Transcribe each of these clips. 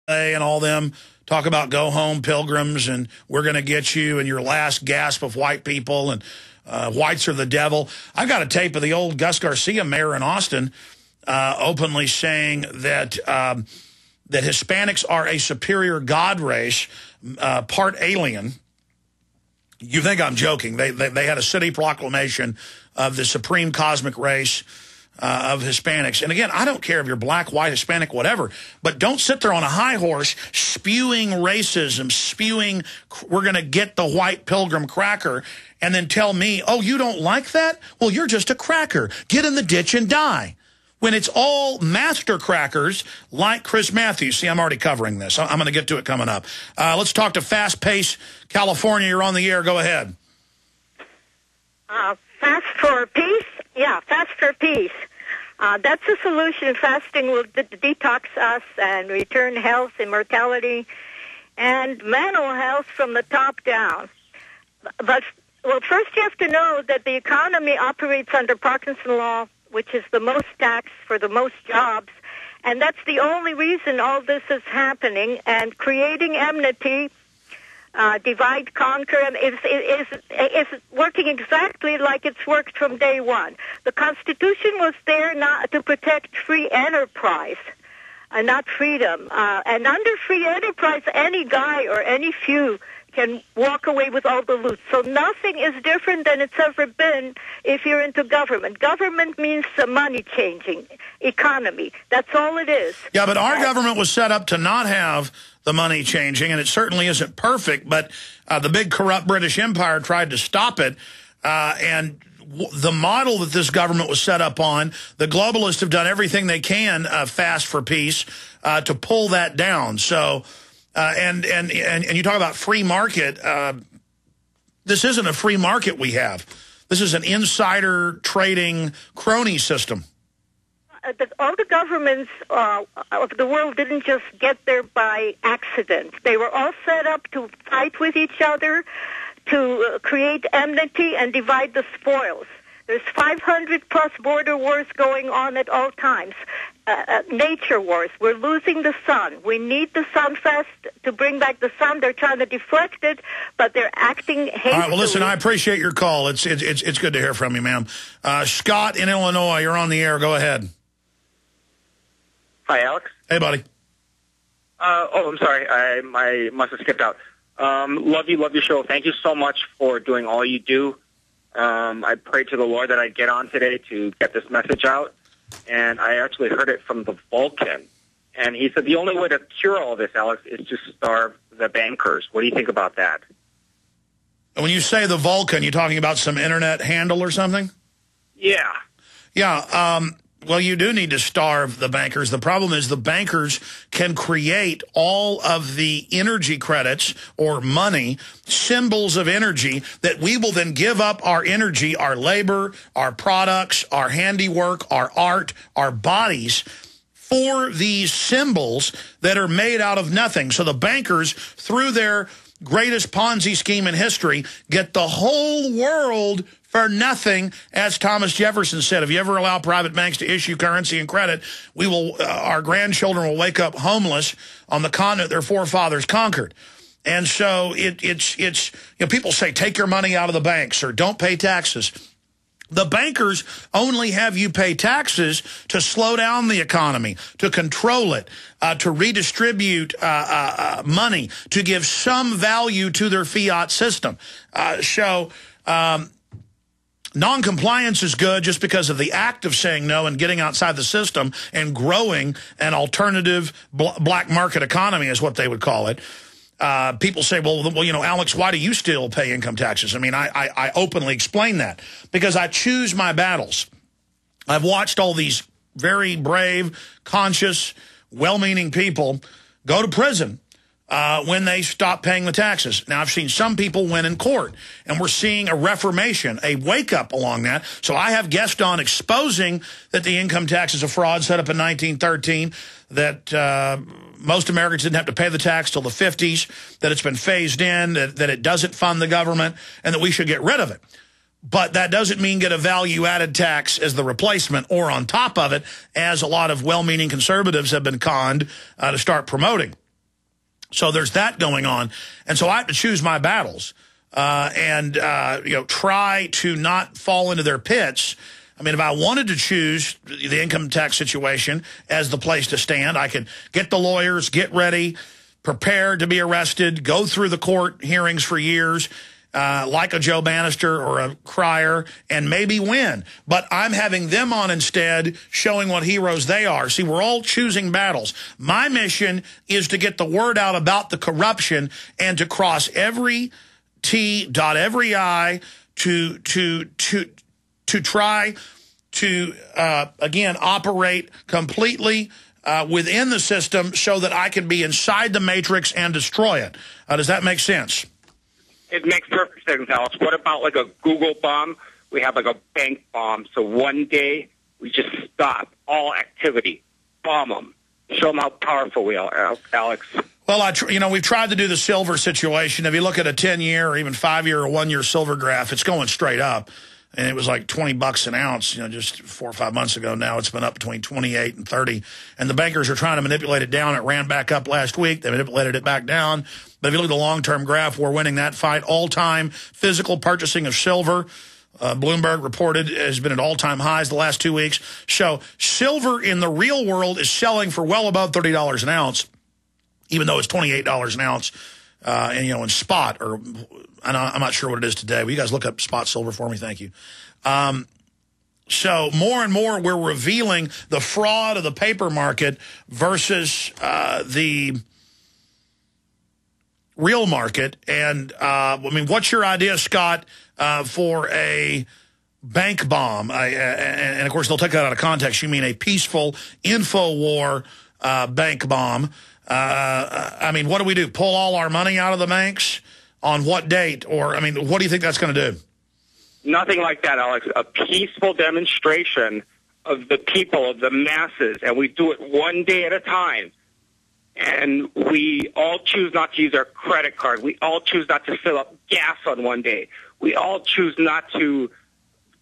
and all them talk about go home pilgrims and we're going to get you and your last gasp of white people and whites are the devil. I've got a tape of the old Gus Garcia mayor in Austin openly saying that that Hispanics are a superior God race, part alien. You think I'm joking. They had a city proclamation of the supreme cosmic race of Hispanics. And again, I don't care if you're black, white, Hispanic, whatever, but don't sit there on a high horse spewing racism, spewing we're going to get the white pilgrim cracker, and then tell me, oh, you don't like that? Well, you're just a cracker. Get in the ditch and die. When it's all master crackers like Chris Matthews. See, I'm already covering this. I'm going to get to it coming up. Let's talk to Fast Pace, California. You're on the air. Go ahead. Fast for peace? Yeah, fast for peace. That's the solution. Fasting will detox us and return health, immortality, and mental health from the top down. But, well, first you have to know that the economy operates under Parkinson Law, which is the most tax for the most jobs, and that's the only reason all this is happening, and creating enmity, divide, conquer, is working exactly like it's worked from day one. The Constitution was there not to protect free enterprise, not freedom. And under free enterprise, any guy or any few can walk away with all the loot. So nothing is different than it's ever been if you're into government. Government means the money changing economy. That's all it is. Yeah, but our government was set up to not have the money changing, and it certainly isn't perfect, but the big corrupt British Empire tried to stop it, and the model that this government was set up on, the globalists have done everything they can, fast for peace, to pull that down. So, and you talk about free market, this isn't a free market we have. This is an insider trading crony system. All the governments of the world didn't just get there by accident. They were all set up to fight with each other, to create enmity and divide the spoils. There's 500-plus border wars going on at all times. Nature wars. We're losing the sun. We need the sun fast to bring back the sun. They're trying to deflect it, but they're acting hastily. All right, well, listen, I appreciate your call. It's good to hear from you, ma'am. Scott in Illinois, you're on the air. Go ahead. Hi, Alex. Hey, buddy. I'm sorry. I must have skipped out. Love your show. Thank you so much for doing all you do. I prayed to the Lord that I'd get on today to get this message out, and I actually heard it from the Vulcan. And he said the only way to cure all this, Alex, is to starve the bankers. What do you think about that? When you say the Vulcan, you're talking about some internet handle or something? Yeah. Yeah, well, you do need to starve the bankers. The problem is the bankers can create all of the energy credits or money, symbols of energy, that we will then give up our energy, our labor, our products, our handiwork, our art, our bodies for these symbols that are made out of nothing. So the bankers, through their greatest Ponzi scheme in history, get the whole world for nothing. As Thomas Jefferson said, if you ever allow private banks to issue currency and credit, we will, our grandchildren will wake up homeless on the continent their forefathers conquered. And so it's you know, people say, take your money out of the banks or don't pay taxes. The bankers only have you pay taxes to slow down the economy, to control it, to redistribute money, to give some value to their fiat system. Non-compliance is good just because of the act of saying no and getting outside the system and growing an alternative black market economy is what they would call it. People say, well, you know, Alex, why do you still pay income taxes? I mean, I openly explain that because I choose my battles. I've watched all these very brave, conscious, well-meaning people go to prison when they stop paying the taxes. Now, I've seen some people win in court, and we're seeing a reformation, a wake-up along that. So I have guests on exposing that the income tax is a fraud set up in 1913, that most Americans didn't have to pay the tax till the 50s, that it's been phased in, that it doesn't fund the government, and that we should get rid of it. But that doesn't mean get a value-added tax as the replacement or on top of it, as a lot of well-meaning conservatives have been conned to start promoting. So there's that going on. And so I have to choose my battles and try to not fall into their pits. I mean, if I wanted to choose the income tax situation as the place to stand, I could get the lawyers, get ready, prepare to be arrested, go through the court hearings for years, like a Joe Bannister or a Cryer, and maybe win. But I'm having them on instead, showing what heroes they are. See, we're all choosing battles. My mission is to get the word out about the corruption and to cross every T, dot every I, to try to, again, operate completely within the system so that I can be inside the matrix and destroy it. Does that make sense? It makes perfect sense, Alex. What about like a Google bomb? We have like a bank bomb. So one day we just stop all activity, bomb them, show them how powerful we are, Alex. Well, we've tried to do the silver situation. If you look at a 10-year or even 5-year or 1-year silver graph, it's going straight up. And it was like $20 an ounce, just 4 or 5 months ago. Now it's been up between 28 and 30. And the bankers are trying to manipulate it down. It ran back up last week. They manipulated it back down. But if you look at the long-term graph, we're winning that fight. All-time physical purchasing of silver, Bloomberg reported, has been at all-time highs the last 2 weeks. So silver in the real world is selling for well above $30 an ounce, even though it's $28 an ounce. In spot, or I'm not sure what it is today. Will you guys look up spot silver for me? Thank you. So more and more we're revealing the fraud of the paper market versus the real market. And, what's your idea, Scott, for a bank bomb? And, of course, they'll take that out of context. You mean a peaceful info war bank bomb. What do we do? Pull all our money out of the banks? On what date? Or, what do you think that's going to do? Nothing like that, Alex. A peaceful demonstration of the people, of the masses, and we do it one day at a time. And we all choose not to use our credit card. We all choose not to fill up gas on one day. We all choose not to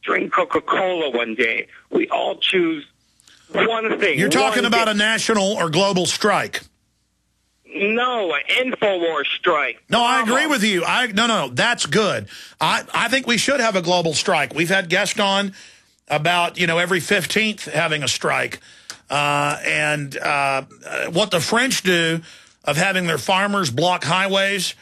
drink Coca-Cola one day. We all choose one thing. You're talking about a national or global strike. No, an InfoWars strike. No, I agree with you. No, that's good. I think we should have a global strike. We've had guests on about, every 15th having a strike. And what the French do of having their farmers block highways,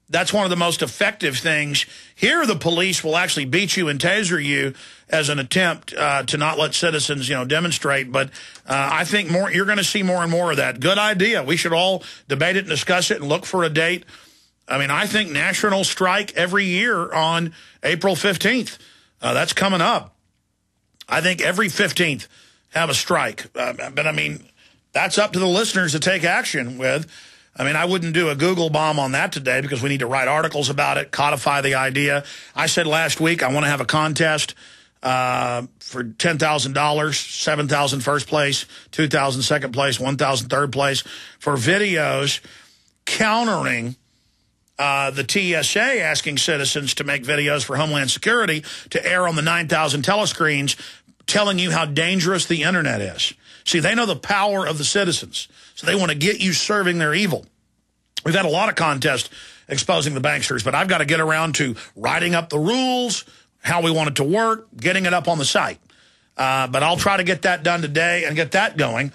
that's one of the most effective things. Here, the police will actually beat you and taser you as an attempt to not let citizens, demonstrate. But I think you're going to see more and more of that. Good idea. We should all debate it and discuss it and look for a date. I think national strike every year on April 15th. That's coming up. I think every 15th have a strike. But that's up to the listeners to take action with. I wouldn't do a Google bomb on that today because we need to write articles about it, codify the idea. I said last week I want to have a contest for $10,000, $7,000 first place, $2,000 second place, $1,000 third place for videos countering the TSA asking citizens to make videos for Homeland Security to air on the 9,000 telescreens telling you how dangerous the internet is. See, they know the power of the citizens, so they want to get you serving their evil. We've had a lot of contests exposing the banksters, but I've got to get around to writing up the rules, how we want it to work, getting it up on the site. But I'll try to get that done today and get that going.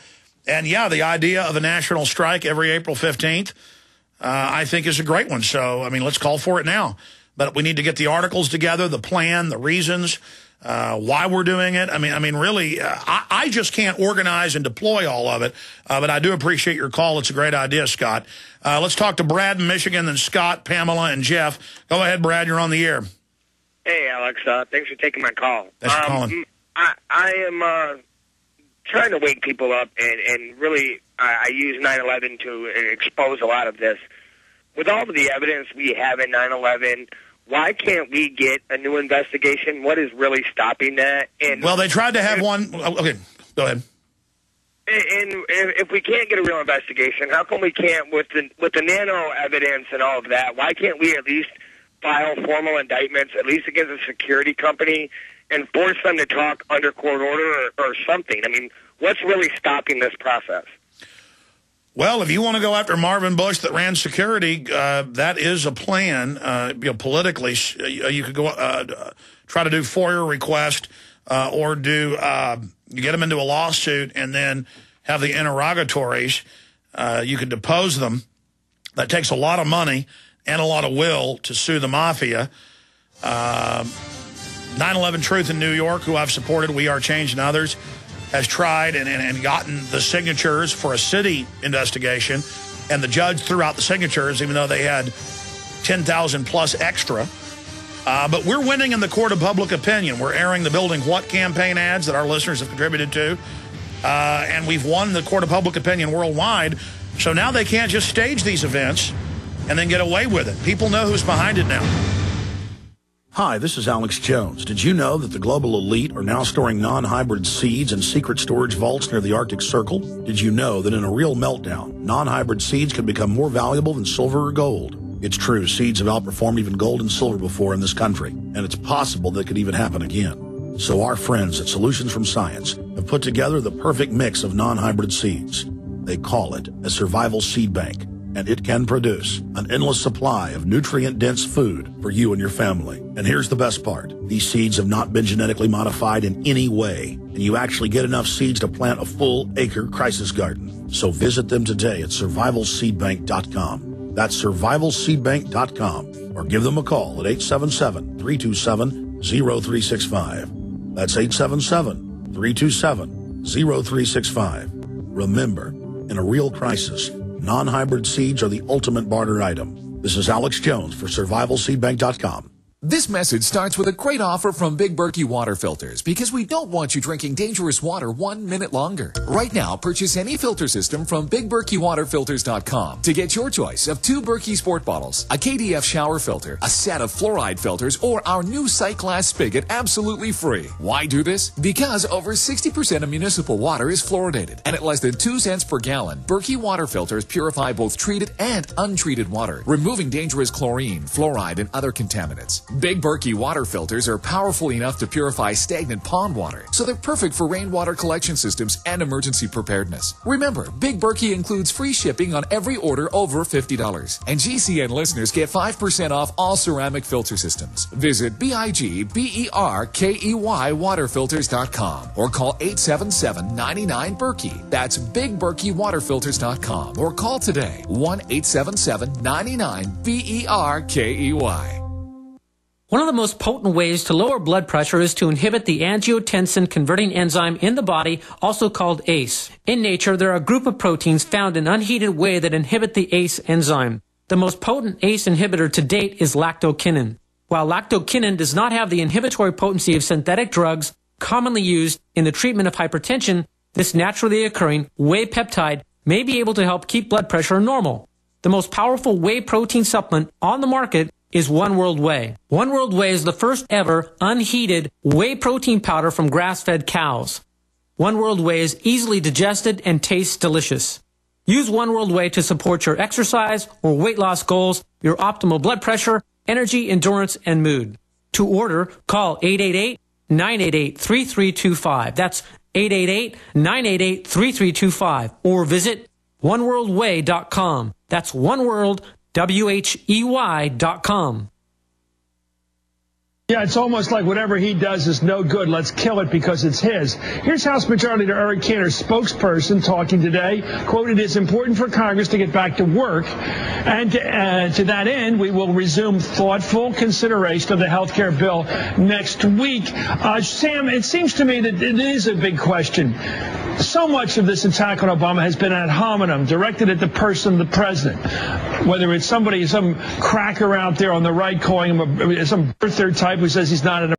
And, yeah, the idea of a national strike every April 15th, I think is a great one. So, let's call for it now. But we need to get the articles together, the plan, the reasons, why we're doing it. Really, I just can't organize and deploy all of it. But I do appreciate your call. It's a great idea, Scott. Let's talk to Brad in Michigan, then Scott, Pamela, and Jeff. Go ahead, Brad. You're on the air. Hey, Alex. Thanks for taking my call. Thanks for calling. I am trying to wake people up, and really I use 9/11 to expose a lot of this. With all of the evidence we have in 9/11, why can't we get a new investigation? What is really stopping that? Well, they tried to have one. Okay, go ahead. And if we can't get a real investigation, how come we can't with the nano evidence and all of that? Why can't we at least file formal indictments, at least against a security company, and force them to talk under court order or something? What's really stopping this process? Well, if you want to go after Marvin Bush that ran security, that is a plan. Politically, you could go try to do FOIA request or do you get them into a lawsuit and then have the interrogatories. You could depose them. That takes a lot of money and a lot of will to sue the mafia. 9/11 Truth in New York, who I've supported, We Are Change and others, has tried and gotten the signatures for a city investigation, and the judge threw out the signatures, even though they had 10,000 plus extra. But we're winning in the court of public opinion. We're airing the Building What campaign ads that our listeners have contributed to, and we've won the court of public opinion worldwide. So now they can't just stage these events and then get away with it. People know who's behind it now. Hi, this is Alex Jones. Did you know that the global elite are now storing non-hybrid seeds in secret storage vaults near the Arctic Circle? Did you know that in a real meltdown, non-hybrid seeds can become more valuable than silver or gold? It's true, seeds have outperformed even gold and silver before in this country, and it's possible that could even happen again. So our friends at Solutions from Science have put together the perfect mix of non-hybrid seeds. They call it a survival seed bank, and it can produce an endless supply of nutrient-dense food for you and your family. And here's the best part. These seeds have not been genetically modified in any way, and you actually get enough seeds to plant a full-acre crisis garden. So visit them today at survivalseedbank.com. That's survivalseedbank.com, or give them a call at 877-327-0365. That's 877-327-0365. Remember, in a real crisis, non-hybrid seeds are the ultimate barter item. This is Alex Jones for survivalseedbank.com. This message starts with a great offer from Big Berkey Water Filters, because we don't want you drinking dangerous water 1 minute longer. Right now, purchase any filter system from BigBerkeyWaterFilters.com to get your choice of 2 Berkey Sport bottles, a KDF shower filter, a set of fluoride filters, or our new sight glass spigot absolutely free. Why do this? Because over 60% of municipal water is fluoridated, and at less than 2 cents per gallon, Berkey Water Filters purify both treated and untreated water, removing dangerous chlorine, fluoride, and other contaminants. Big Berkey water filters are powerful enough to purify stagnant pond water, so they're perfect for rainwater collection systems and emergency preparedness. Remember, Big Berkey includes free shipping on every order over $50, and GCN listeners get 5% off all ceramic filter systems. Visit BIGBERKEY waterfilters.com or call 877-99-BERKEY. That's BigBerkeyWaterFilters.com, or call today 1-877-99-BERKEY. One of the most potent ways to lower blood pressure is to inhibit the angiotensin-converting enzyme in the body, also called ACE. In nature, there are a group of proteins found in unheated whey that inhibit the ACE enzyme. The most potent ACE inhibitor to date is lactokinin. While lactokinin does not have the inhibitory potency of synthetic drugs commonly used in the treatment of hypertension, this naturally occurring whey peptide may be able to help keep blood pressure normal. The most powerful whey protein supplement on the market is One World Whey. One World Whey is the first ever unheated whey protein powder from grass-fed cows. One World Whey is easily digested and tastes delicious. Use One World Whey to support your exercise or weight loss goals, your optimal blood pressure, energy, endurance, and mood. To order, call 888-988-3325. That's 888-988-3325. Or visit oneworldwhey.com. That's oneworld.com. Yeah, it's almost like whatever he does is no good. Let's kill it because it's his. Here's House Majority Leader Eric Cantor, spokesperson, talking today. Quote, "It is important for Congress to get back to work. And to that end, we will resume thoughtful consideration of the health care bill next week." Sam, it seems to me that it is a big question. So much of this attack on Obama has been ad hominem, directed at the person, the president. Whether it's somebody, some cracker out there on the right calling him some birther type who says he's not an